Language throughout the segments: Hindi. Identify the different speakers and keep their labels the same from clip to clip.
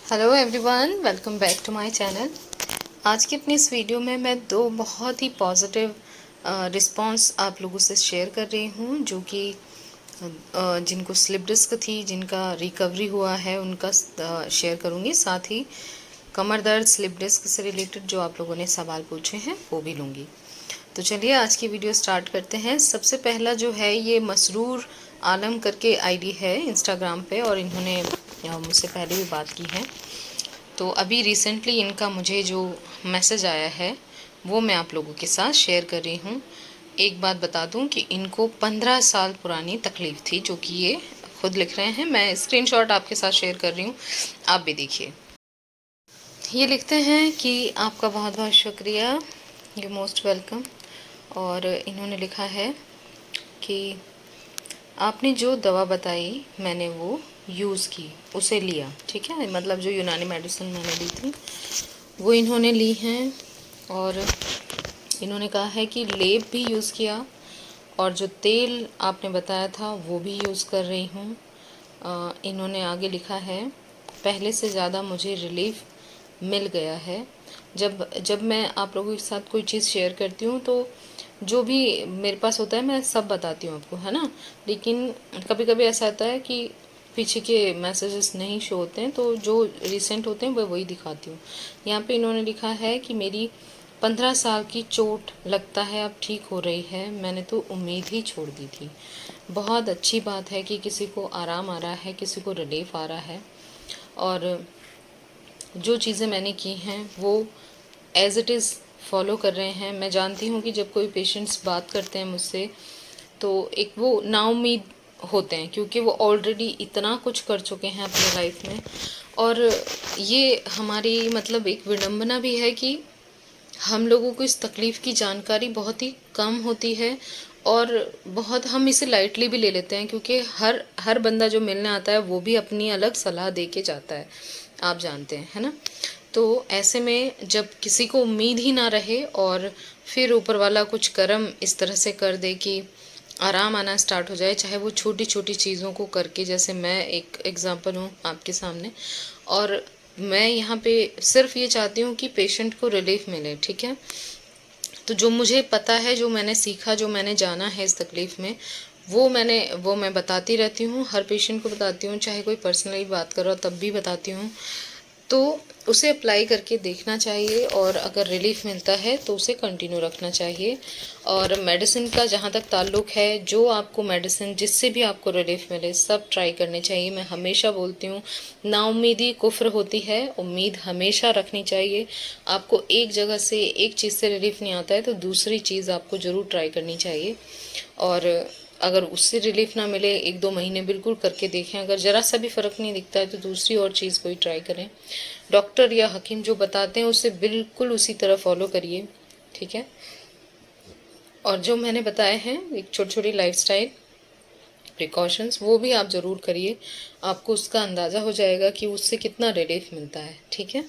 Speaker 1: Hello everyone, welcome back to my channel. आज की अपनी इस वीडियो में मैं दो बहुत ही पॉजिटिव रिस्पांस आप लोगों से शेयर कर रही हूँ, जो कि जिनको स्लिप डिस्क थी, जिनका रिकवरी हुआ है, उनका शेयर करूँगी। साथ ही कमर दर्द, स्लिप डिस्क से रिलेटेड जो आप लोगों ने सवाल पूछे हैं वो भी लूँगी। तो चलिए आज की वीडियो स्टार्ट करते हैं। सबसे पहला जो है, ये मसरूर आलम करके आईडी है इंस्टाग्राम पे, और इन्होंने मुझसे पहले भी बात की है। तो अभी रिसेंटली इनका मुझे जो मैसेज आया है वो मैं आप लोगों के साथ शेयर कर रही हूँ। एक बात बता दूँ कि इनको 15 साल पुरानी तकलीफ़ थी, जो कि ये खुद लिख रहे हैं। मैं स्क्रीनशॉट आपके साथ शेयर कर रही हूँ, आप भी देखिए। ये लिखते हैं कि आपका बहुत बहुत शुक्रिया, यू मोस्ट वेलकम। और इन्होंने लिखा है कि आपने जो दवा बताई मैंने वो यूज़ की, उसे लिया, ठीक है। मतलब जो यूनानी मेडिसिन मैंने ली थी वो इन्होंने ली हैं। और इन्होंने कहा है कि लेप भी यूज़ किया, और जो तेल आपने बताया था वो भी यूज़ कर रही हूँ। इन्होंने आगे लिखा है, पहले से ज़्यादा मुझे रिलीफ मिल गया है। जब जब मैं आप लोगों के साथ कोई चीज़ शेयर करती हूँ तो जो भी मेरे पास होता है मैं सब बताती हूँ आपको, है ना। लेकिन कभी कभी ऐसा होता है कि पीछे के मैसेजेस नहीं शो होते हैं, तो जो रिसेंट होते हैं मैं वही दिखाती हूँ। यहाँ पे इन्होंने लिखा है कि मेरी 15 साल की चोट लगता है अब ठीक हो रही है, मैंने तो उम्मीद ही छोड़ दी थी। बहुत अच्छी बात है कि किसी को आराम आ रहा है, किसी को रिलीफ आ रहा है। और जो चीज़ें मैंने की हैं वो एज़ इट इज़ फॉलो कर रहे हैं। मैं जानती हूँ कि जब कोई पेशेंट्स बात करते हैं मुझसे तो एक वो नाउम्मीद होते हैं, क्योंकि वो ऑलरेडी इतना कुछ कर चुके हैं अपने लाइफ में। और ये हमारी मतलब एक विडंबना भी है कि हम लोगों को इस तकलीफ़ की जानकारी बहुत ही कम होती है, और बहुत हम इसे लाइटली भी ले लेते हैं, क्योंकि हर हर बंदा जो मिलने आता है वो भी अपनी अलग सलाह दे के जाता है, आप जानते हैं, है ना। तो ऐसे में जब किसी को उम्मीद ही ना रहे और फिर ऊपर वाला कुछ कर्म इस तरह से कर दे कि आराम आना स्टार्ट हो जाए, चाहे वो छोटी छोटी चीज़ों को करके, जैसे मैं एक एग्जांपल हूँ आपके सामने। और मैं यहाँ पे सिर्फ ये चाहती हूँ कि पेशेंट को रिलीफ मिले, ठीक है। तो जो मुझे पता है, जो मैंने सीखा, जो मैंने जाना है इस तकलीफ़ में, वो मैं बताती रहती हूँ, हर पेशेंट को बताती हूँ, चाहे कोई पर्सनली बात कर रहा हो तब भी बताती हूँ। तो उसे अप्लाई करके देखना चाहिए, और अगर रिलीफ मिलता है तो उसे कंटिन्यू रखना चाहिए। और मेडिसिन का जहाँ तक ताल्लुक़ है, जो आपको मेडिसिन जिससे भी आपको रिलीफ मिले सब ट्राई करने चाहिए। मैं हमेशा बोलती हूँ, नाउम्मीदी कुफ्र होती है, उम्मीद हमेशा रखनी चाहिए। आपको एक जगह से एक चीज़ से रिलीफ नहीं आता है तो दूसरी चीज़ आपको ज़रूर ट्राई करनी चाहिए। और अगर उससे रिलीफ ना मिले, 1-2 महीने बिल्कुल करके देखें, अगर ज़रा सा भी फ़र्क नहीं दिखता है तो दूसरी और चीज़ कोई ट्राई करें। डॉक्टर या हकीम जो बताते हैं उसे बिल्कुल उसी तरह फॉलो करिए, ठीक है। और जो मैंने बताए हैं एक छोटी छोटी लाइफस्टाइल प्रिकॉशंस, वो भी आप ज़रूर करिए, आपको उसका अंदाज़ा हो जाएगा कि उससे कितना रिलीफ मिलता है, ठीक है।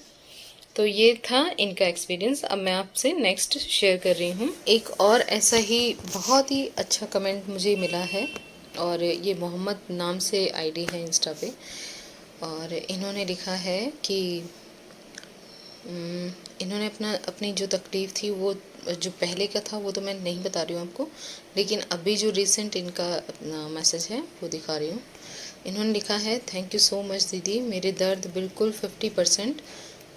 Speaker 1: तो ये था इनका एक्सपीरियंस। अब मैं आपसे नेक्स्ट शेयर कर रही हूँ। एक और ऐसा ही बहुत ही अच्छा कमेंट मुझे मिला है, और ये मोहम्मद नाम से आईडी है इंस्टा पे। और इन्होंने लिखा है कि इन्होंने अपनी जो तकलीफ़ थी वो जो पहले का था वो तो मैं नहीं बता रही हूँ आपको, लेकिन अभी जो रिसेंट इनका मैसेज है वो दिखा रही हूँ। इन्होंने लिखा है, थैंक यू सो मच दीदी, मेरे दर्द बिल्कुल 50%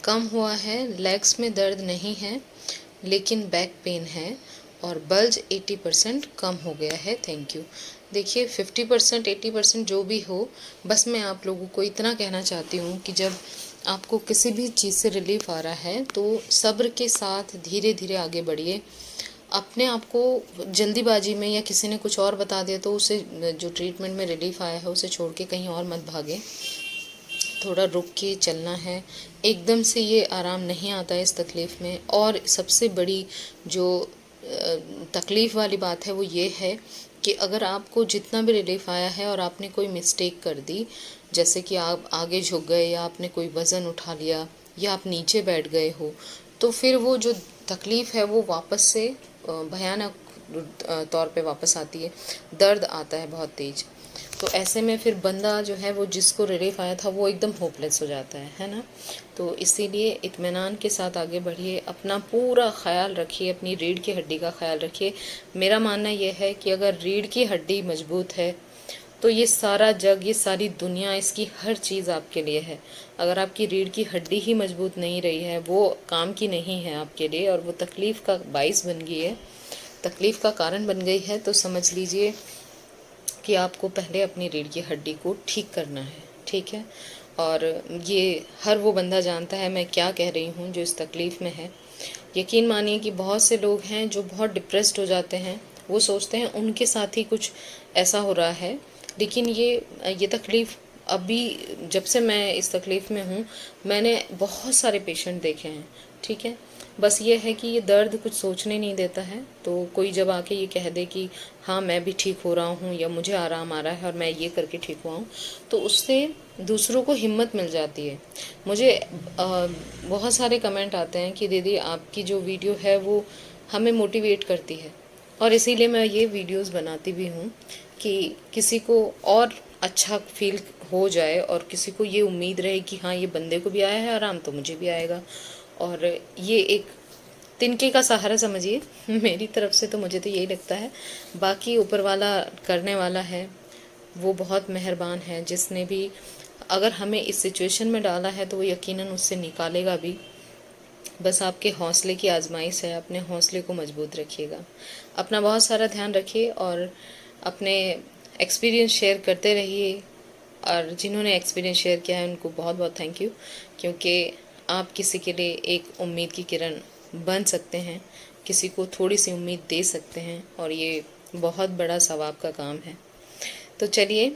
Speaker 1: कम हुआ है, लेग्स में दर्द नहीं है लेकिन बैक पेन है, और बल्ज 80% कम हो गया है, थैंक यू। देखिए 50% 80% जो भी हो, बस मैं आप लोगों को इतना कहना चाहती हूँ कि जब आपको किसी भी चीज़ से रिलीफ आ रहा है तो सब्र के साथ धीरे धीरे आगे बढ़िए। अपने आप को जल्दीबाजी में या किसी ने कुछ और बता दिया तो उसे, जो ट्रीटमेंट में रिलीफ आया है उसे छोड़ के कहीं और मत भागे। थोड़ा रुक के चलना है, एकदम से ये आराम नहीं आता है इस तकलीफ़ में। और सबसे बड़ी जो तकलीफ़ वाली बात है वो ये है कि अगर आपको जितना भी रिलीफ आया है और आपने कोई मिस्टेक कर दी, जैसे कि आप आगे झुक गए, या आपने कोई वज़न उठा लिया, या आप नीचे बैठ गए हो, तो फिर वो जो तकलीफ़ है वो वापस से भयानक तौर पे वापस आती है, दर्द आता है बहुत तेज़। तो ऐसे में फिर बंदा जो है वो जिसको रिलीफ आया था वो एकदम होपलेस हो जाता है ना। तो इसीलिए इत्मीनान के साथ आगे बढ़िए, अपना पूरा ख्याल रखिए, अपनी रीढ़ की हड्डी का ख्याल रखिए। मेरा मानना यह है कि अगर रीढ़ की हड्डी मजबूत है तो ये सारा जग, ये सारी दुनिया, इसकी हर चीज़ आपके लिए है। अगर आपकी रीढ़ की हड्डी ही मजबूत नहीं रही है, वो काम की नहीं है आपके लिए और वो तकलीफ़ का बाइस बन गई है, तकलीफ़ का कारण बन गई है, तो समझ लीजिए कि आपको पहले अपनी रीढ़ की हड्डी को ठीक करना है, ठीक है। और ये हर वो बंदा जानता है मैं क्या कह रही हूँ जो इस तकलीफ़ में है। यकीन मानिए कि बहुत से लोग हैं जो बहुत डिप्रेस्ड हो जाते हैं, वो सोचते हैं उनके साथ ही कुछ ऐसा हो रहा है, लेकिन ये तकलीफ़ अभी, जब से मैं इस तकलीफ़ में हूँ, मैंने बहुत सारे पेशेंट देखे हैं, ठीक है। बस ये है कि ये दर्द कुछ सोचने नहीं देता है। तो कोई जब आके ये कह दे कि हाँ मैं भी ठीक हो रहा हूँ या मुझे आराम आ रहा है और मैं ये करके ठीक हुआ हूँ, तो उससे दूसरों को हिम्मत मिल जाती है। मुझे बहुत सारे कमेंट आते हैं कि दीदी आपकी जो वीडियो है वो हमें मोटिवेट करती है, और इसीलिए मैं ये वीडियोस बनाती भी हूँ कि किसी को और अच्छा फील हो जाए और किसी को ये उम्मीद रहे कि हाँ ये बंदे को भी आया है आराम तो मुझे भी आएगा। और ये एक तिनके का सहारा समझिए मेरी तरफ से तो मुझे तो यही लगता है। बाकी ऊपर वाला करने वाला है, वो बहुत मेहरबान है, जिसने भी अगर हमें इस सिचुएशन में डाला है तो वो यकीनन उससे निकालेगा भी। बस आपके हौसले की आजमाइश है, अपने हौसले को मजबूत रखिएगा, अपना बहुत सारा ध्यान रखिए और अपने एक्सपीरियंस शेयर करते रहिए। और जिन्होंने एक्सपीरियंस शेयर किया है उनको बहुत बहुत थैंक यू, क्योंकि आप किसी के लिए एक उम्मीद की किरण बन सकते हैं, किसी को थोड़ी सी उम्मीद दे सकते हैं, और ये बहुत बड़ा सवाब का काम है। तो चलिए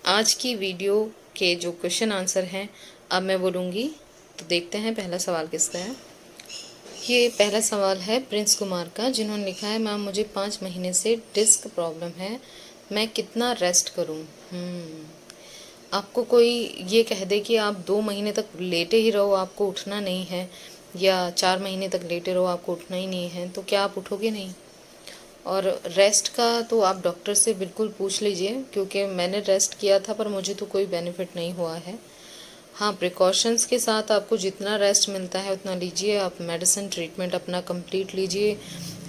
Speaker 1: आज की वीडियो के जो क्वेश्चन आंसर हैं अब मैं बोलूँगी, तो देखते हैं पहला सवाल किसका है। ये पहला सवाल है प्रिंस कुमार का, जिन्होंने लिखा है मैम मुझे 5 महीने से डिस्क प्रॉब्लम है, मैं कितना रेस्ट करूं? आपको कोई ये कह दे कि आप 2 महीने तक लेटे ही रहो, आपको उठना नहीं है, या 4 महीने तक लेटे रहो, आपको उठना ही नहीं है, तो क्या आप उठोगे नहीं? और रेस्ट का तो आप डॉक्टर से बिल्कुल पूछ लीजिए, क्योंकि मैंने रेस्ट किया था पर मुझे तो कोई बेनिफिट नहीं हुआ है। हाँ, प्रिकॉशंस के साथ आपको जितना रेस्ट मिलता है उतना लीजिए, आप मेडिसिन ट्रीटमेंट अपना कंप्लीट लीजिए,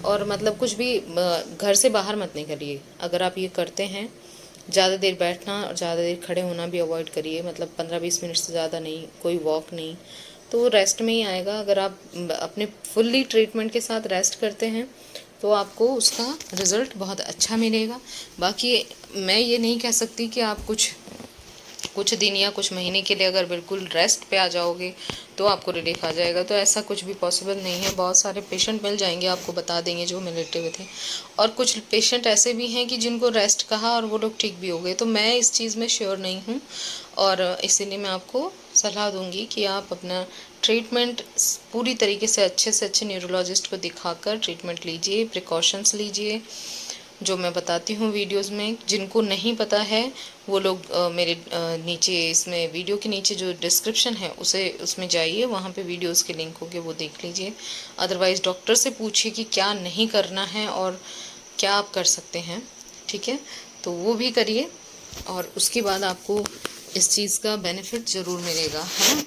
Speaker 1: और मतलब कुछ भी घर से बाहर मत निकलिए। अगर आप ये करते हैं, ज़्यादा देर बैठना और ज़्यादा देर खड़े होना भी अवॉइड करिए, मतलब 15-20 मिनट से ज़्यादा नहीं, कोई वॉक नहीं, तो वो रेस्ट में ही आएगा। अगर आप अपने फुल्ली ट्रीटमेंट के साथ रेस्ट करते हैं तो आपको उसका रिज़ल्ट बहुत अच्छा मिलेगा। बाकी मैं ये नहीं कह सकती कि आप कुछ दिन या कुछ महीने के लिए अगर बिल्कुल रेस्ट पे आ जाओगे तो आपको रिलीफ आ जाएगा, तो ऐसा कुछ भी पॉसिबल नहीं है। बहुत सारे पेशेंट मिल जाएंगे आपको बता देंगे जो मिलते हुए थे, और कुछ पेशेंट ऐसे भी हैं कि जिनको रेस्ट कहा और वो लोग ठीक भी हो गए। तो मैं इस चीज़ में श्योर नहीं हूँ, और इसीलिए मैं आपको सलाह दूंगी कि आप अपना ट्रीटमेंट पूरी तरीके से अच्छे न्यूरोलॉजिस्ट को दिखाकर ट्रीटमेंट लीजिए, प्रिकॉशंस लीजिए जो मैं बताती हूँ वीडियोस में। जिनको नहीं पता है वो लोग मेरे नीचे, इसमें वीडियो के नीचे जो डिस्क्रिप्शन है उसमें जाइए, वहाँ पे वीडियोस के लिंक होंगे, वो देख लीजिए। अदरवाइज़ डॉक्टर से पूछिए कि क्या नहीं करना है और क्या आप कर सकते हैं, ठीक है, तो वो भी करिए, और उसके बाद आपको इस चीज़ का बेनिफिट ज़रूर मिलेगा, है ना।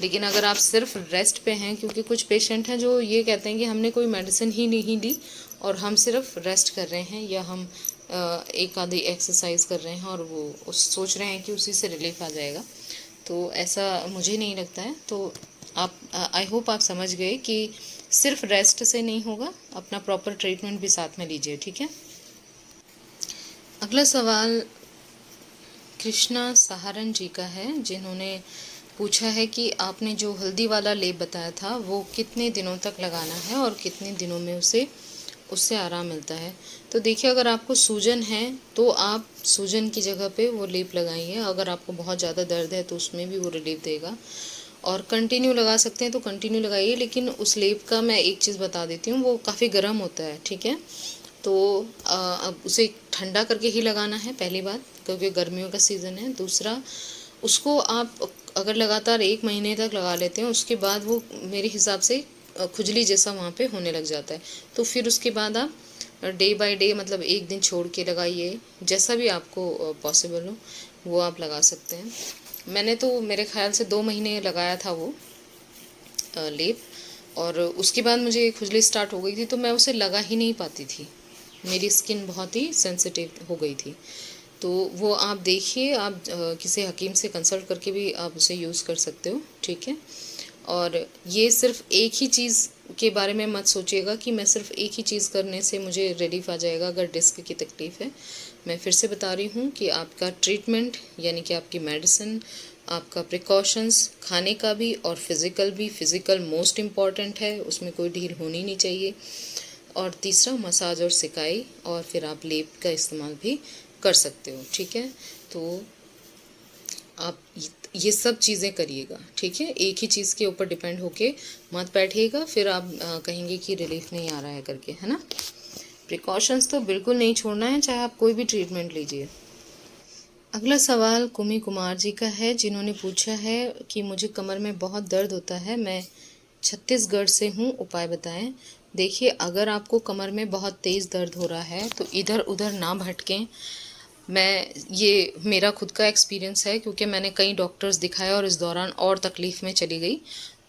Speaker 1: लेकिन अगर आप सिर्फ रेस्ट पे हैं, क्योंकि कुछ पेशेंट हैं जो ये कहते हैं कि हमने कोई मेडिसिन ही नहीं ली और हम सिर्फ रेस्ट कर रहे हैं, या हम एक आधी एक्सरसाइज कर रहे हैं और वो सोच रहे हैं कि उसी से रिलीफ आ जाएगा, तो ऐसा मुझे नहीं लगता है। तो आप, आई होप आप समझ गए कि सिर्फ रेस्ट से नहीं होगा, अपना प्रॉपर ट्रीटमेंट भी साथ में लीजिए, ठीक है। अगला सवाल कृष्णा सहारन जी का है, जिन्होंने पूछा है कि आपने जो हल्दी वाला लेप बताया था वो कितने दिनों तक लगाना है और कितने दिनों में उससे आराम मिलता है। तो देखिए, अगर आपको सूजन है तो आप सूजन की जगह पे वो लेप लगाइए, अगर आपको बहुत ज़्यादा दर्द है तो उसमें भी वो रिलीफ देगा, और कंटिन्यू लगा सकते हैं तो कंटिन्यू लगाइए। लेकिन उस लेप का मैं एक चीज़ बता देती हूँ, वो काफ़ी गर्म होता है, ठीक है, तो अब उसे ठंडा करके ही लगाना है, पहली बात, क्योंकि गर्मियों का सीज़न है। दूसरा, उसको आप अगर लगातार 1 महीने तक लगा लेते हैं, उसके बाद वो मेरे हिसाब से खुजली जैसा वहाँ पे होने लग जाता है। तो फिर उसके बाद आप डे बाय डे मतलब एक दिन छोड़ के लगाइए, जैसा भी आपको पॉसिबल हो वो आप लगा सकते हैं। मैंने तो मेरे ख्याल से 2 महीने लगाया था वो लेप, और उसके बाद मुझे खुजली स्टार्ट हो गई थी तो मैं उसे लगा ही नहीं पाती थी, मेरी स्किन बहुत ही सेंसिटिव हो गई थी। तो वो आप देखिए, आप किसी हकीम से कंसल्ट करके भी आप उसे यूज़ कर सकते हो, ठीक है। और ये सिर्फ एक ही चीज़ के बारे में मत सोचिएगा कि मैं सिर्फ एक ही चीज़ करने से मुझे रिलीफ आ जाएगा अगर डिस्क की तकलीफ़ है। मैं फिर से बता रही हूँ कि आपका ट्रीटमेंट यानी कि आपकी मेडिसिन, आपका प्रिकॉशंस, खाने का भी और फिज़िकल भी, फिज़िकल मोस्ट इम्पॉर्टेंट है, उसमें कोई ढील होनी नहीं चाहिए। और तीसरा मसाज और सिकाई, और फिर आप लेप का इस्तेमाल भी कर सकते हो, ठीक है। तो आप ये सब चीज़ें करिएगा, ठीक है। एक ही चीज़ के ऊपर डिपेंड होके मत बैठिएगा, फिर आप कहेंगे कि रिलीफ नहीं आ रहा है करके, है ना। प्रिकॉशंस तो बिल्कुल नहीं छोड़ना है, चाहे आप कोई भी ट्रीटमेंट लीजिए। अगला सवाल कुमी कुमार जी का है, जिन्होंने पूछा है कि मुझे कमर में बहुत दर्द होता है, मैं छत्तीसगढ़ से हूँ, उपाय बताएं। देखिए, अगर आपको कमर में बहुत तेज़ दर्द हो रहा है तो इधर उधर ना भटकें। ये मेरा खुद का एक्सपीरियंस है, क्योंकि मैंने कई डॉक्टर्स दिखाया और इस दौरान और तकलीफ़ में चली गई।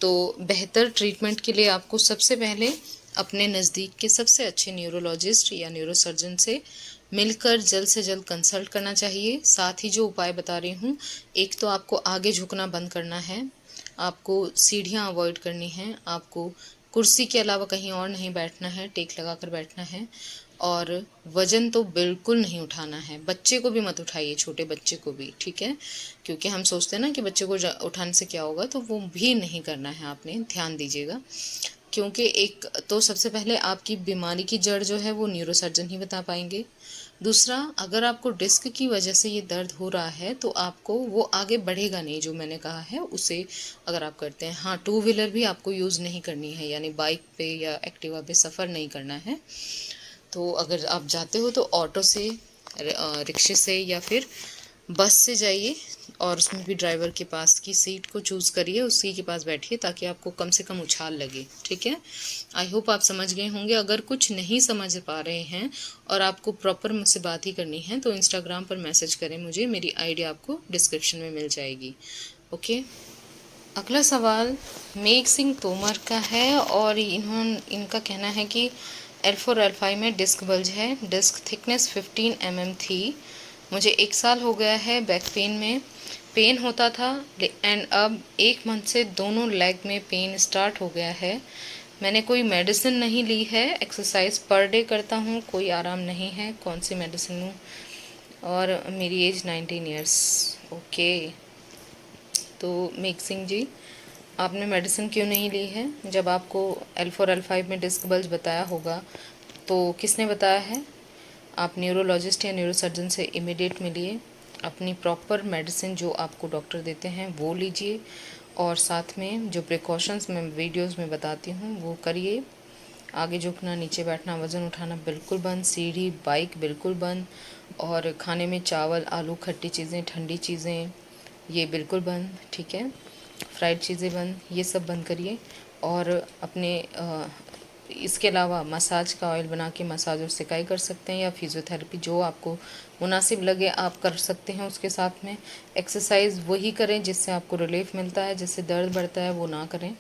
Speaker 1: तो बेहतर ट्रीटमेंट के लिए आपको सबसे पहले अपने नज़दीक के सबसे अच्छे न्यूरोलॉजिस्ट या न्यूरोसर्जन से मिलकर जल्द से जल्द कंसल्ट करना चाहिए। साथ ही जो उपाय बता रही हूँ, एक तो आपको आगे झुकना बंद करना है, आपको सीढ़ियाँ अवॉइड करनी हैं, आपको कुर्सी के अलावा कहीं और नहीं बैठना है, टेक लगा कर बैठना है, और वज़न तो बिल्कुल नहीं उठाना है। बच्चे को भी मत उठाइए, छोटे बच्चे को भी, ठीक है। क्योंकि हम सोचते हैं ना कि बच्चे को उठाने से क्या होगा, तो वो भी नहीं करना है, आपने ध्यान दीजिएगा। क्योंकि एक तो सबसे पहले आपकी बीमारी की जड़ जो है वो न्यूरोसर्जन ही बता पाएंगे। दूसरा, अगर आपको डिस्क की वजह से ये दर्द हो रहा है तो आपको वो आगे बढ़ेगा नहीं, जो मैंने कहा है उसे अगर आप करते हैं। हाँ, टू व्हीलर भी आपको यूज़ नहीं करनी है, यानी बाइक पे या एक्टिवा पे सफ़र नहीं करना है। तो अगर आप जाते हो तो ऑटो से, रिक्शे से या फिर बस से जाइए, और उसमें भी ड्राइवर के पास की सीट को चूज़ करिए, उसी के पास बैठिए ताकि आपको कम से कम उछाल लगे, ठीक है। आई होप आप समझ गए होंगे। अगर कुछ नहीं समझ पा रहे हैं और आपको प्रॉपर मुझसे बात ही करनी है तो इंस्टाग्राम पर मैसेज करें मुझे, मेरी आईडी आपको डिस्क्रिप्शन में मिल जाएगी, ओके। अगला सवाल मेघ सिंह तोमर का है, और इनका कहना है कि L4 L5 में डिस्क बल्ज है, डिस्क थिकनेस 15 mm थी, मुझे 1 साल हो गया है, बैक पेन में पेन होता था एंड अब 1 मंथ से दोनों लेग में पेन स्टार्ट हो गया है। मैंने कोई मेडिसिन नहीं ली है, एक्सरसाइज पर डे करता हूँ, कोई आराम नहीं है, कौन सी मेडिसिन लूँ, और मेरी एज 19 ईयर्स, ओके। तो मेघ सिंह जी, आपने मेडिसिन क्यों नहीं ली है? जब आपको L4 L5 में डिस्क बल्ज बताया होगा तो किसने बताया है? आप न्यूरोलॉजिस्ट या न्यूरोसर्जन से इमीडिएट मिलिए, अपनी प्रॉपर मेडिसिन जो आपको डॉक्टर देते हैं वो लीजिए, और साथ में जो प्रिकॉशंस मैं वीडियोस में बताती हूँ वो करिए। आगे झुकना, नीचे बैठना, वज़न उठाना बिल्कुल बंद, सीढ़ी बाइक बिल्कुल बंद, और खाने में चावल आलू खट्टी चीज़ें, ठंडी चीज़ें ये बिल्कुल बंद, ठीक है। फ्राइड चीज़ें बंद, ये सब बंद करिए। और अपने इसके अलावा मसाज का ऑयल बना के मसाज और सिकाई कर सकते हैं, या फिज़ियोथेरेपी जो आपको मुनासिब लगे आप कर सकते हैं। उसके साथ में एक्सरसाइज वही करें जिससे आपको रिलीफ मिलता है, जिससे दर्द बढ़ता है वो ना करें,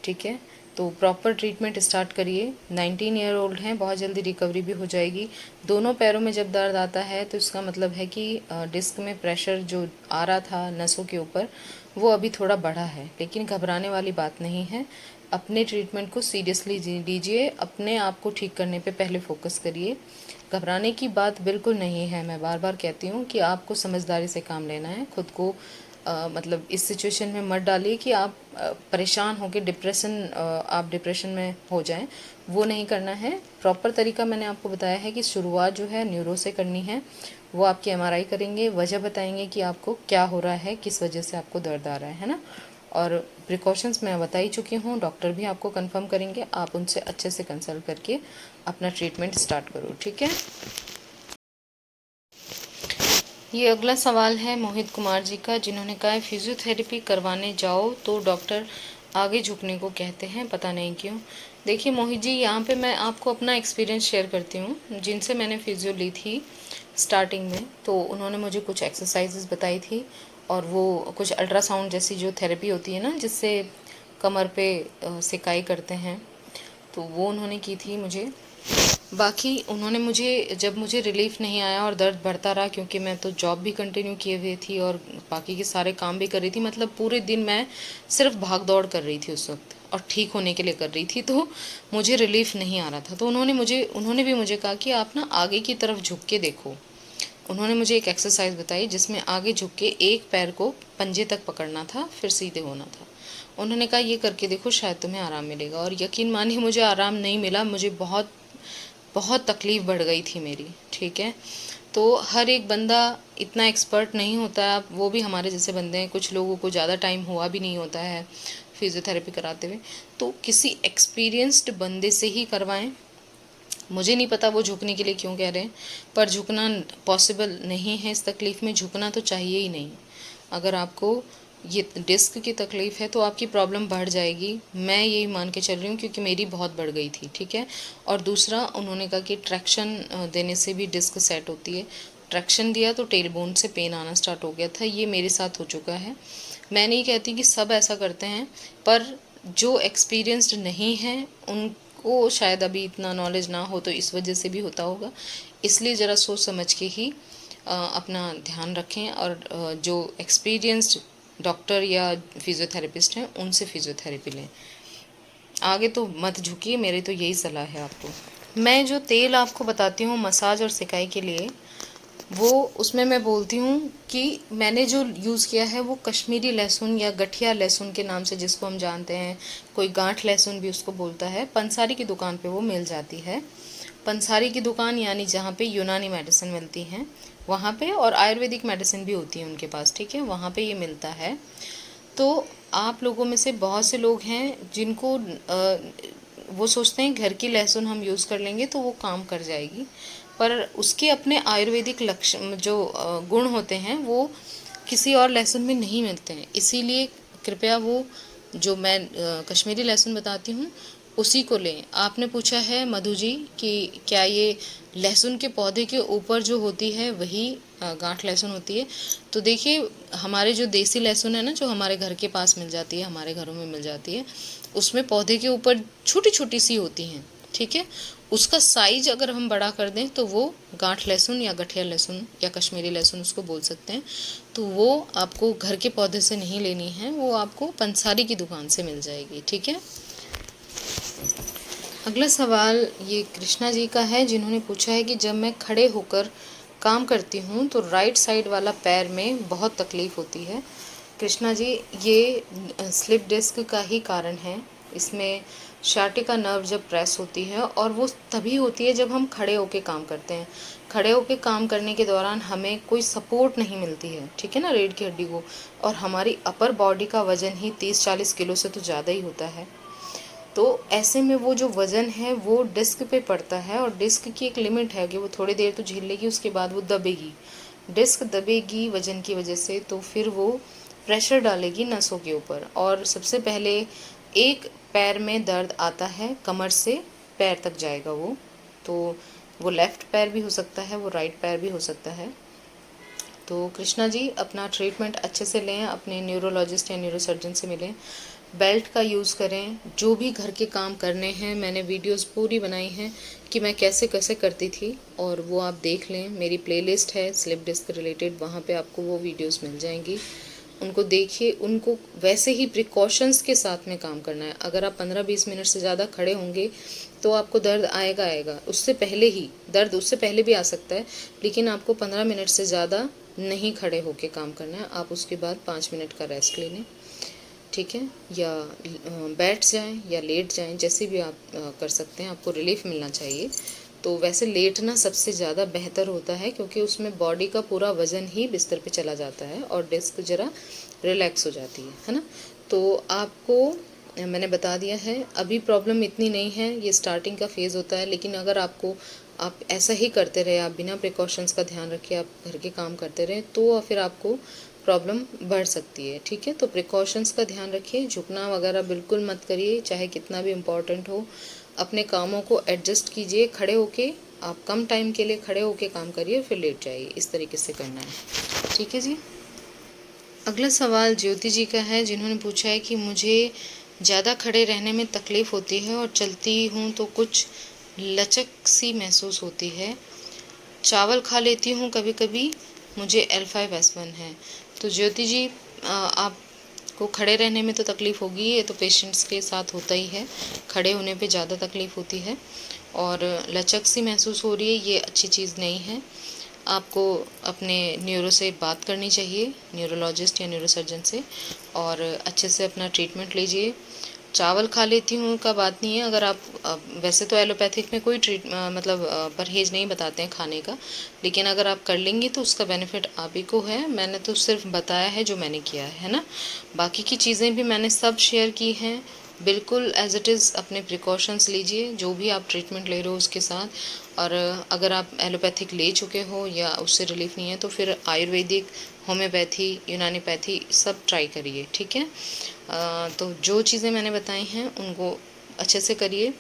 Speaker 1: ठीक है। तो प्रॉपर ट्रीटमेंट स्टार्ट करिए। 19 ईयर ओल्ड हैं, बहुत जल्दी रिकवरी भी हो जाएगी। दोनों पैरों में जब दर्द आता है तो इसका मतलब है कि डिस्क में प्रेशर जो आ रहा था नसों के ऊपर वो अभी थोड़ा बढ़ा है, लेकिन घबराने वाली बात नहीं है। अपने ट्रीटमेंट को सीरियसली लीजिए, अपने आप को ठीक करने पे पहले फोकस करिए, घबराने की बात बिल्कुल नहीं है। मैं बार बार कहती हूँ कि आपको समझदारी से काम लेना है, खुद को मतलब इस सिचुएशन में मत डालिए कि आप परेशान होकर आप डिप्रेशन में हो जाएं, वो नहीं करना है। प्रॉपर तरीका मैंने आपको बताया है कि शुरुआत जो है न्यूरो से करनी है। वो आपकी MRI करेंगे, वजह बताएंगे कि आपको क्या हो रहा है, किस वजह से आपको दर्द आ रहा है ना। और प्रिकॉशंस मैं बता ही चुकी हूँ, डॉक्टर भी आपको कंफर्म करेंगे, आप उनसे अच्छे से कंसल्ट करके अपना ट्रीटमेंट स्टार्ट करो, ठीक है। ये अगला सवाल है मोहित कुमार जी का, जिन्होंने कहा है फिजियोथेरेपी करवाने जाओ तो डॉक्टर आगे झुकने को कहते हैं, पता नहीं क्यों। देखिए मोहित जी, यहाँ पे मैं आपको अपना एक्सपीरियंस शेयर करती हूँ। जिनसे मैंने फिजियो ली थी स्टार्टिंग में, तो उन्होंने मुझे कुछ एक्सरसाइजेस बताई थी, और वो कुछ अल्ट्रासाउंड जैसी जो थेरेपी होती है ना, जिससे कमर पे सिकाई करते हैं, तो वो उन्होंने की थी मुझे। बाकी उन्होंने मुझे, जब मुझे रिलीफ नहीं आया और दर्द बढ़ता रहा, क्योंकि मैं तो जॉब भी कंटिन्यू किए हुए थी और बाकी के सारे काम भी कर रही थी, मतलब पूरे दिन मैं सिर्फ भाग दौड़ कर रही थी उस वक्त, और ठीक होने के लिए कर रही थी, तो मुझे रिलीफ नहीं आ रहा था। तो उन्होंने भी मुझे कहा कि आप ना आगे की तरफ झुक के देखो। उन्होंने मुझे एक एक्सरसाइज बताई जिसमें आगे झुक के एक पैर को पंजे तक पकड़ना था, फिर सीधे होना था। उन्होंने कहा ये करके देखो, शायद तुम्हें आराम मिलेगा। और यकीन मानिए मुझे आराम नहीं मिला, मुझे बहुत बहुत तकलीफ़ बढ़ गई थी मेरी, ठीक है। तो हर एक बंदा इतना एक्सपर्ट नहीं होता है, वो भी हमारे जैसे बंदे हैं, कुछ लोगों को ज़्यादा टाइम हुआ भी नहीं होता है फिजियोथेरेपी कराते हुए, तो किसी एक्सपीरियंस्ड बंदे से ही करवाएं। मुझे नहीं पता वो झुकने के लिए क्यों कह रहे हैं, पर झुकना पॉसिबल नहीं है इस तकलीफ़ में, झुकना तो चाहिए ही नहीं। अगर आपको ये डिस्क की तकलीफ़ है तो आपकी प्रॉब्लम बढ़ जाएगी, मैं यही मान के चल रही हूँ, क्योंकि मेरी बहुत बढ़ गई थी, ठीक है। और दूसरा उन्होंने कहा कि ट्रैक्शन देने से भी डिस्क सेट होती है। ट्रैक्शन दिया तो टेल बोन से पेन आना स्टार्ट हो गया था, ये मेरे साथ हो चुका है। मैं नहीं कहती कि सब ऐसा करते हैं, पर जो एक्सपीरियंस्ड नहीं है उनको शायद अभी इतना नॉलेज ना हो, तो इस वजह से भी होता होगा। इसलिए ज़रा सोच समझ के ही अपना ध्यान रखें, और जो एक्सपीरियंस्ड डॉक्टर या फिजियोथेरेपिस्ट हैं उनसे फिजियोथेरेपी लें। आगे तो मत झुकिए, मेरी तो यही सलाह है आपको। मैं जो तेल आपको बताती हूँ मसाज और सिकाई के लिए, वो उसमें मैं बोलती हूँ कि मैंने जो यूज़ किया है वो कश्मीरी लहसुन या गठिया लहसुन के नाम से जिसको हम जानते हैं, कोई गांठ लहसुन भी उसको बोलता है। पंसारी की दुकान पे वो मिल जाती है। पंसारी की दुकान यानी जहाँ पे यूनानी मेडिसिन मिलती हैं वहाँ पे, और आयुर्वेदिक मेडिसिन भी होती है उनके पास, ठीक है, वहाँ पे ये मिलता है। तो आप लोगों में से बहुत से लोग हैं जिनको वो सोचते हैं घर की लहसुन हम यूज़ कर लेंगे तो वो काम कर जाएगी, पर उसके अपने आयुर्वेदिक लक्षण जो गुण होते हैं वो किसी और लहसुन में नहीं मिलते हैं। इसीलिए कृपया वो जो मैं कश्मीरी लहसुन बताती हूँ उसी को लें। आपने पूछा है मधु जी कि क्या ये लहसुन के पौधे के ऊपर जो होती है वही गांठ लहसुन होती है? तो देखिए, हमारे जो देसी लहसुन है ना, जो हमारे घर के पास मिल जाती है, हमारे घरों में मिल जाती है, उसमें पौधे के ऊपर छोटी छोटी सी होती हैं, ठीक है। उसका साइज अगर हम बड़ा कर दें तो वो गांठ लहसुन या गठिया लहसुन या कश्मीरी लहसुन उसको बोल सकते हैं। तो वो आपको घर के पौधे से नहीं लेनी है, वो आपको पंसारी की दुकान से मिल जाएगी, ठीक है। अगला सवाल ये कृष्णा जी का है, जिन्होंने पूछा है कि जब मैं खड़े होकर काम करती हूँ तो राइट साइड वाला पैर में बहुत तकलीफ़ होती है। कृष्णा जी, ये स्लिप डिस्क का ही कारण है। इसमें शार्टिका नर्व जब प्रेस होती है, और वो तभी होती है जब हम खड़े होकर काम करते हैं। खड़े होकर काम करने के दौरान हमें कोई सपोर्ट नहीं मिलती है, ठीक है ना, रीढ़ की हड्डी को, और हमारी अपर बॉडी का वज़न ही 30-40 किलो से तो ज़्यादा ही होता है। तो ऐसे में वो जो वज़न है वो डिस्क पे पड़ता है, और डिस्क की एक लिमिट है कि वो थोड़ी देर तो झेल लेगी, उसके बाद वो दबेगी। डिस्क दबेगी वज़न की वजह से, तो फिर वो प्रेशर डालेगी नसों के ऊपर, और सबसे पहले एक पैर में दर्द आता है, कमर से पैर तक जाएगा वो। तो वो लेफ़्ट पैर भी हो सकता है, वो राइट पैर भी हो सकता है। तो कृष्णा जी, अपना ट्रीटमेंट अच्छे से लें, अपने न्यूरोलॉजिस्ट या न्यूरोसर्जन से मिलें, बेल्ट का यूज़ करें। जो भी घर के काम करने हैं, मैंने वीडियोस पूरी बनाई हैं कि मैं कैसे कैसे करती थी, और वो आप देख लें। मेरी प्लेलिस्ट है स्लिप डिस्क रिलेटेड, वहाँ पे आपको वो वीडियोस मिल जाएंगी, उनको देखिए। उनको वैसे ही प्रिकॉशंस के साथ में काम करना है। अगर आप 15-20 मिनट से ज़्यादा खड़े होंगे तो आपको दर्द आएगा, उससे पहले ही दर्द, उससे पहले भी आ सकता है, लेकिन आपको 15 मिनट से ज़्यादा नहीं खड़े होके काम करना है। आप उसके बाद 5 मिनट का रेस्ट ले लें, ठीक है, या बैठ जाएं या लेट जाएं, जैसे भी आप कर सकते हैं, आपको रिलीफ मिलना चाहिए। तो वैसे लेटना सबसे ज़्यादा बेहतर होता है, क्योंकि उसमें बॉडी का पूरा वज़न ही बिस्तर पे चला जाता है और डिस्क ज़रा रिलैक्स हो जाती है ना। तो आपको मैंने बता दिया है, अभी प्रॉब्लम इतनी नहीं है, ये स्टार्टिंग का फेज़ होता है, लेकिन अगर आप ऐसा ही करते रहे, आप बिना प्रिकॉशंस का ध्यान रखे आप घर के काम करते रहे, तो फिर आपको प्रॉब्लम बढ़ सकती है। ठीक है, तो प्रिकॉशंस का ध्यान रखिए, झुकना वगैरह बिल्कुल मत करिए, चाहे कितना भी इम्पोर्टेंट हो। अपने कामों को एडजस्ट कीजिए, खड़े होके आप कम टाइम के लिए खड़े होके काम करिए, फिर लेट जाइए, इस तरीके से करना है। ठीक है जी। अगला सवाल ज्योति जी का है, जिन्होंने पूछा है कि मुझे ज़्यादा खड़े रहने में तकलीफ़ होती है और चलती हूँ तो कुछ लचक सी महसूस होती है। चावल खा लेती हूँ कभी कभी, मुझे L5S1 है। तो ज्योति जी, आपको खड़े रहने में तो तकलीफ़ होगी, ये तो पेशेंट्स के साथ होता ही है, खड़े होने पे ज़्यादा तकलीफ़ होती है। और लचक सी महसूस हो रही है, ये अच्छी चीज़ नहीं है। आपको अपने न्यूरो से बात करनी चाहिए, न्यूरोलॉजिस्ट या न्यूरोसर्जन से, और अच्छे से अपना ट्रीटमेंट लीजिए। चावल खा लेती हूँ का बात नहीं है। अगर आप वैसे तो एलोपैथिक में कोई मतलब परहेज़ नहीं बताते हैं खाने का, लेकिन अगर आप कर लेंगी तो उसका बेनिफिट आप ही को है। मैंने तो सिर्फ बताया है जो मैंने किया है ना, बाकी की चीज़ें भी मैंने सब शेयर की हैं। बिल्कुल एज इट इज़ अपने प्रिकॉशंस लीजिए जो भी आप ट्रीटमेंट ले रहे हो उसके साथ। और अगर आप एलोपैथिक ले चुके हो या उससे रिलीफ नहीं है तो फिर आयुर्वेदिक, होम्योपैथी, यूनानीपैथी सब ट्राई करिए। ठीक है, तो जो चीज़ें मैंने बताई हैं उनको अच्छे से करिए।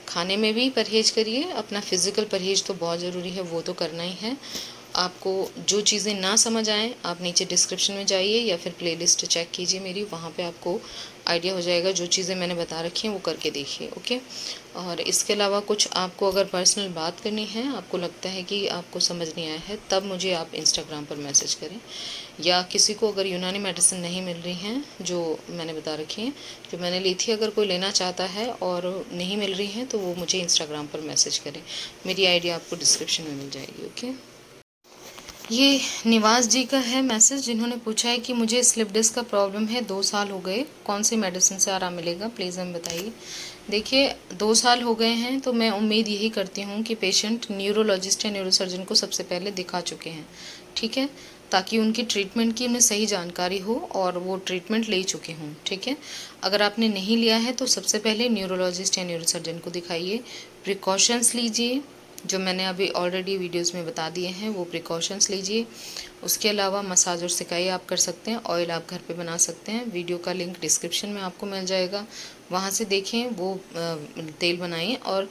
Speaker 1: खाने में भी परहेज़ करिए, अपना फ़िज़िकल परहेज़ तो बहुत ज़रूरी है, वो तो करना ही है। आपको जो चीज़ें ना समझ आएँ, आप नीचे डिस्क्रिप्शन में जाइए या फिर प्लेलिस्ट चेक कीजिए मेरी, वहाँ पे आपको आइडिया हो जाएगा। जो चीज़ें मैंने बता रखी हैं वो करके देखिए। ओके, और इसके अलावा कुछ आपको अगर पर्सनल बात करनी है, आपको लगता है कि आपको समझ नहीं आया है, तब मुझे आप इंस्टाग्राम पर मैसेज करें। या किसी को अगर यूनानी मेडिसिन नहीं मिल रही हैं जो मैंने बता रखी हैं, जो मैंने ली थी, अगर कोई लेना चाहता है और नहीं मिल रही हैं तो वो मुझे इंस्टाग्राम पर मैसेज करें। मेरी आईडी आपको डिस्क्रिप्शन में मिल जाएगी। ओके, ये निवास जी का है मैसेज, जिन्होंने पूछा है कि मुझे स्लिप डिस्क का प्रॉब्लम है, 2 साल हो गए, कौन सी मेडिसिन से आराम मिलेगा, प्लीज़ हमें बताइए। देखिए, 2 साल हो गए हैं तो मैं उम्मीद यही करती हूँ कि पेशेंट न्यूरोलॉजिस्ट या न्यूरोसर्जन को सबसे पहले दिखा चुके हैं। ठीक है, ताकि उनकी ट्रीटमेंट की उन्हें सही जानकारी हो और वो ट्रीटमेंट ले चुके हों। ठीक है, अगर आपने नहीं लिया है तो सबसे पहले न्यूरोलॉजिस्ट या न्यूरोसर्जन को दिखाइए, प्रिकॉशंस लीजिए जो मैंने अभी ऑलरेडी वीडियोस में बता दिए हैं, वो प्रिकॉशंस लीजिए। उसके अलावा मसाज और सिकाई आप कर सकते हैं, ऑयल आप घर पे बना सकते हैं, वीडियो का लिंक डिस्क्रिप्शन में आपको मिल जाएगा, वहाँ से देखें, वो तेल बनाइए। और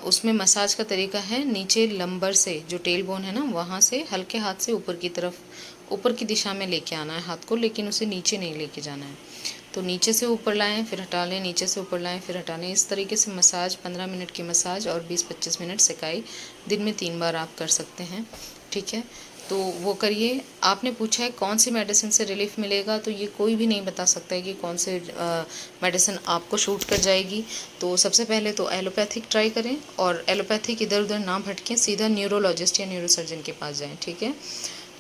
Speaker 1: उसमें मसाज का तरीका है, नीचे लंबर से जो टेल बोन है ना, वहाँ से हल्के हाथ से ऊपर की तरफ, ऊपर की दिशा में लेके आना है हाथ को, लेकिन उसे नीचे नहीं लेके जाना है। तो नीचे से ऊपर लाएं फिर हटा लें, नीचे से ऊपर लाएं फिर हटा लें। इस तरीके से मसाज, 15 मिनट की मसाज और 20-25 मिनट सिकाई, दिन में 3 बार आप कर सकते हैं। ठीक है, तो वो करिए। आपने पूछा है कौन सी मेडिसिन से रिलीफ मिलेगा, तो ये कोई भी नहीं बता सकता है कि कौन से मेडिसिन आपको शूट कर जाएगी। तो सबसे पहले तो एलोपैथिक ट्राई करें, और एलोपैथिक इधर उधर ना भटकें, सीधा न्यूरोलॉजिस्ट या न्यूरोसर्जन के पास जाएँ। ठीक है,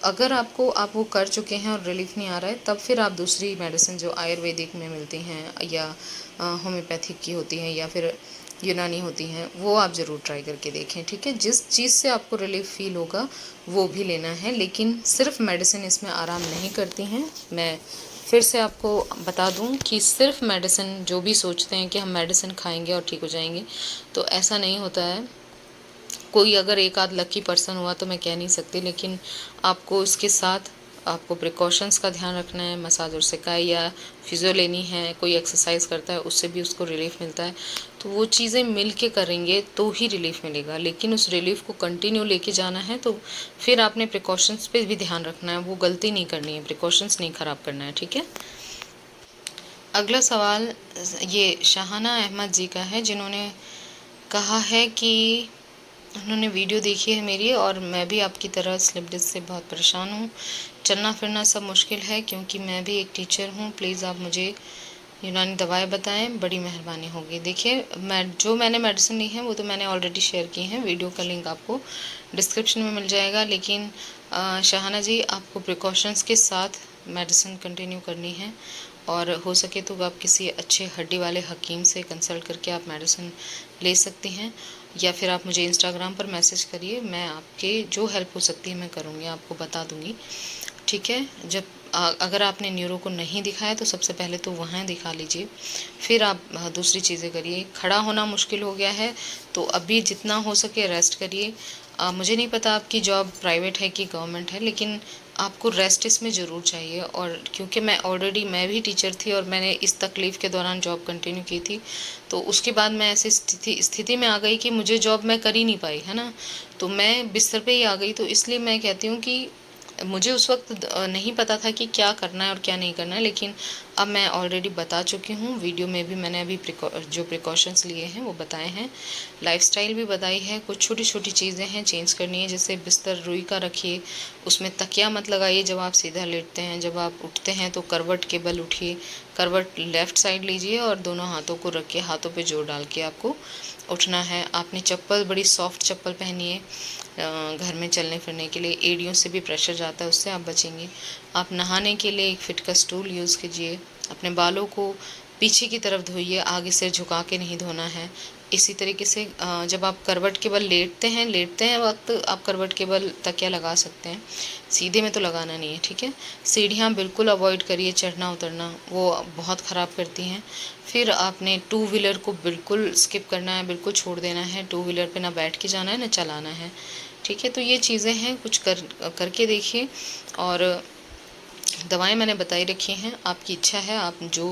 Speaker 1: अगर आप वो कर चुके हैं और रिलीफ नहीं आ रहा है, तब फिर आप दूसरी मेडिसिन जो आयुर्वेदिक में मिलती हैं या होम्योपैथिक की होती हैं या फिर यूनानी होती हैं, वो आप ज़रूर ट्राई करके देखें। ठीक है, जिस चीज़ से आपको रिलीफ फील होगा वो भी लेना है, लेकिन सिर्फ मेडिसिन इसमें आराम नहीं करती हैं। मैं फिर से आपको बता दूं कि सिर्फ मेडिसिन, जो भी सोचते हैं कि हम मेडिसिन खाएंगे और ठीक हो जाएंगे, तो ऐसा नहीं होता है। कोई अगर एक आध लकी पर्सन हुआ तो मैं कह नहीं सकती, लेकिन आपको इसके साथ आपको प्रिकॉशंस का ध्यान रखना है। मसाज और सिकाई या फिजियो लेनी है, कोई एक्सरसाइज करता है उससे भी उसको रिलीफ मिलता है, तो वो चीज़ें मिल के करेंगे तो ही रिलीफ मिलेगा। लेकिन उस रिलीफ को कंटिन्यू लेके जाना है तो फिर आपने प्रिकॉशंस पे भी ध्यान रखना है, वो गलती नहीं करनी है, प्रिकॉशंस नहीं ख़राब करना है। ठीक है, अगला सवाल ये शाहाना अहमद जी का है, जिन्होंने कहा है कि उन्होंने वीडियो देखी है मेरी और मैं भी आपकी तरह स्लिप डिस्क से बहुत परेशान हूँ, चलना फिरना सब मुश्किल है, क्योंकि मैं भी एक टीचर हूँ, प्लीज़ आप मुझे यूनानी दवाएं बताएं, बड़ी मेहरबानी होगी। देखिए, मैंने मेडिसिन ली है वो तो मैंने ऑलरेडी शेयर की हैं, वीडियो का लिंक आपको डिस्क्रिप्शन में मिल जाएगा। लेकिन शाहाना जी, आपको प्रिकॉशंस के साथ मेडिसिन कंटिन्यू करनी है, और हो सके तो आप किसी अच्छे हड्डी वाले हकीम से कंसल्ट करके आप मेडिसिन ले सकती हैं, या फिर आप मुझे इंस्टाग्राम पर मैसेज करिए, मैं आपके जो हेल्प हो सकती है मैं करूँगी, आपको बता दूँगी। ठीक है, जब अगर आपने न्यूरो को नहीं दिखाया तो सबसे पहले तो वहाँ दिखा लीजिए, फिर आप दूसरी चीज़ें करिए। खड़ा होना मुश्किल हो गया है तो अभी जितना हो सके रेस्ट करिए। मुझे नहीं पता आपकी जॉब प्राइवेट है कि गवर्नमेंट है, लेकिन आपको रेस्ट इसमें ज़रूर चाहिए। और क्योंकि मैं भी टीचर थी और मैंने इस तकलीफ़ के दौरान जॉब कंटिन्यू की थी, तो उसके बाद मैं ऐसी स्थिति में आ गई कि मुझे जॉब मैं कर ही नहीं पाई, है ना। तो मैं बिस्तर पे ही आ गई। तो इसलिए मैं कहती हूँ कि मुझे उस वक्त नहीं पता था कि क्या करना है और क्या नहीं करना है, लेकिन अब मैं ऑलरेडी बता चुकी हूँ। वीडियो में भी मैंने अभी जो प्रिकॉशंस लिए हैं वो बताए हैं, लाइफस्टाइल भी बताई है। कुछ छोटी छोटी चीज़ें हैं चेंज करनी है, जैसे बिस्तर रुई का रखिए, उसमें तकिया मत लगाइए जब आप सीधा लेटते हैं। जब आप उठते हैं तो करवट के बल उठिए, करवट लेफ़्ट साइड लीजिए और दोनों हाथों को रखिए, हाथों पे जोर डाल के आपको उठना है। आपने चप्पल बड़ी सॉफ्ट चप्पल पहनी है घर में चलने फिरने के लिए, एड़ियों से भी प्रेशर जाता है, उससे आप बचेंगे। आप नहाने के लिए एक फिट का स्टूल यूज़ कीजिए। अपने बालों को पीछे की तरफ धोइए, आगे सिर झुका के नहीं धोना है। इसी तरीके से जब आप करवट के बल लेटते हैं वक्त आप करवट के बल तकिया लगा सकते हैं, सीधे में तो लगाना नहीं है, ठीक है। सीढ़ियाँ बिल्कुल अवॉइड करिए, चढ़ना उतरना वो बहुत ख़राब करती हैं। फिर आपने टू व्हीलर को बिल्कुल स्किप करना है, बिल्कुल छोड़ देना है। टू व्हीलर पे ना बैठ के जाना है ना चलाना है, ठीक है। तो ये चीज़ें हैं, कुछ करके देखिए। और दवाएं मैंने बताई रखी हैं, आपकी इच्छा है, आप जो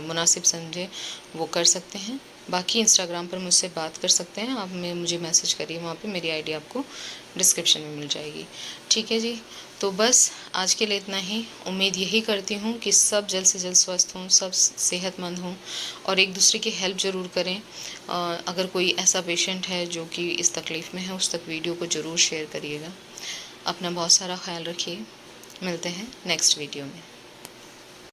Speaker 1: मुनासिब समझे वो कर सकते हैं। बाकी इंस्टाग्राम पर मुझसे बात कर सकते हैं आप, मुझे मैसेज करिए, वहाँ पे मेरी आईडी आपको डिस्क्रिप्शन में मिल जाएगी, ठीक है जी। तो बस आज के लिए इतना ही। उम्मीद यही करती हूँ कि सब जल्द से जल्द स्वस्थ हों, सब सेहतमंद हों और एक दूसरे की हेल्प ज़रूर करें। अगर कोई ऐसा पेशेंट है जो कि इस तकलीफ़ में है, उस तक वीडियो को ज़रूर शेयर करिएगा। अपना बहुत सारा ख्याल रखिए। मिलते हैं नेक्स्ट वीडियो में।